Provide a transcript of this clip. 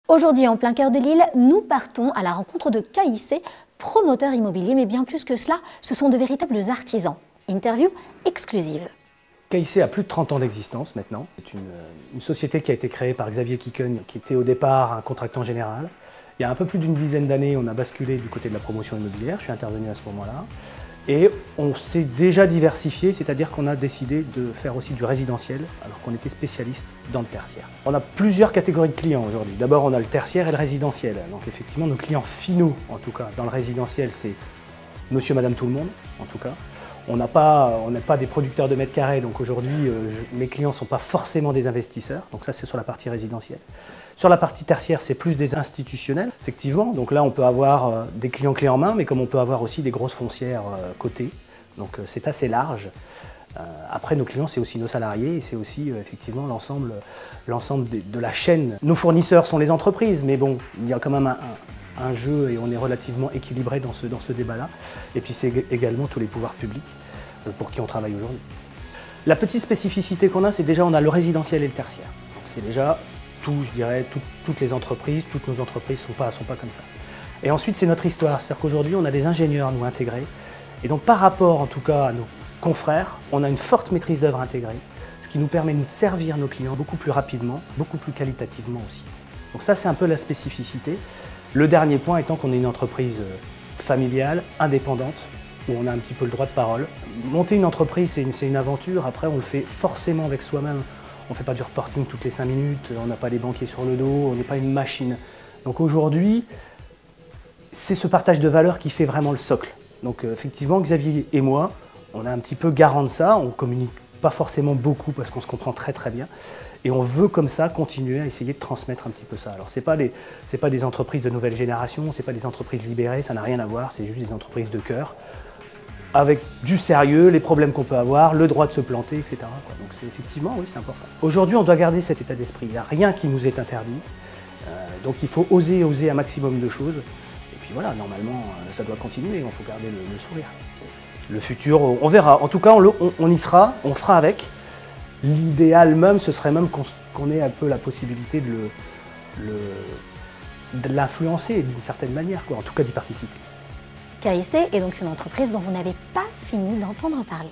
Aujourd'hui, en plein cœur de Lille, nous partons à la rencontre de KIC, promoteurs immobiliers, mais bien plus que cela, ce sont de véritables artisans. Interview exclusive. KIC a plus de 30 ans d'existence maintenant. C'est une société qui a été créée par Xavier Kicken, qui était au départ un contractant général. Il y a un peu plus d'une dizaine d'années, on a basculé du côté de la promotion immobilière. Je suis intervenu à ce moment-là. Et on s'est déjà diversifié, c'est-à-dire qu'on a décidé de faire aussi du résidentiel, alors qu'on était spécialiste dans le tertiaire. On a plusieurs catégories de clients aujourd'hui. D'abord, on a le tertiaire et le résidentiel. Donc effectivement, nos clients finaux, en tout cas, dans le résidentiel, c'est monsieur, madame, tout le monde, en tout cas. On n'est pas des producteurs de mètres carrés, donc aujourd'hui, mes clients ne sont pas forcément des investisseurs. Donc ça, c'est sur la partie résidentielle. Sur la partie tertiaire, c'est plus des institutionnels, effectivement. Donc là, on peut avoir des clients clés en main, mais comme on peut avoir aussi des grosses foncières cotées. Donc c'est assez large. Après, nos clients, c'est aussi nos salariés et c'est aussi effectivement l'ensemble de la chaîne. Nos fournisseurs sont les entreprises, mais bon, il y a quand même un jeu et on est relativement équilibré dans ce débat-là. Et puis c'est également tous les pouvoirs publics pour qui on travaille aujourd'hui. La petite spécificité qu'on a, c'est déjà on a le résidentiel et le tertiaire. Donc c'est déjà je dirais, toutes les entreprises, toutes nos entreprises ne sont pas comme ça. Et ensuite, c'est notre histoire. C'est-à-dire qu'aujourd'hui, on a des ingénieurs, nous, intégrés. Et donc, par rapport, en tout cas, à nos confrères, on a une forte maîtrise d'œuvre intégrée, ce qui nous permet de servir nos clients beaucoup plus rapidement, beaucoup plus qualitativement aussi. Donc ça, c'est un peu la spécificité. Le dernier point étant qu'on est une entreprise familiale, indépendante, où on a un petit peu le droit de parole. Monter une entreprise, c'est une aventure. Après, on le fait forcément avec soi-même. On ne fait pas du reporting toutes les 5 minutes, on n'a pas les banquiers sur le dos, on n'est pas une machine. Donc aujourd'hui, c'est ce partage de valeurs qui fait vraiment le socle. Donc effectivement, Xavier et moi, on est un petit peu garant de ça, on ne communique pas forcément beaucoup parce qu'on se comprend très très bien. Et on veut comme ça continuer à essayer de transmettre un petit peu ça. Alors ce n'est pas des entreprises de nouvelle génération, ce n'est pas des entreprises libérées, ça n'a rien à voir, c'est juste des entreprises de cœur. Avec du sérieux, les problèmes qu'on peut avoir, le droit de se planter, etc. Donc effectivement, oui, c'est important. Aujourd'hui, on doit garder cet état d'esprit. Il n'y a rien qui nous est interdit. Donc il faut oser un maximum de choses. Et puis voilà, normalement, ça doit continuer. Il faut garder le sourire. Le futur, on verra. En tout cas, on y sera, on fera avec. L'idéal même, ce serait même qu'on ait un peu la possibilité de l'influencer d'une certaine manière, quoi. En tout cas d'y participer. KIC est donc une entreprise dont vous n'avez pas fini d'entendre parler.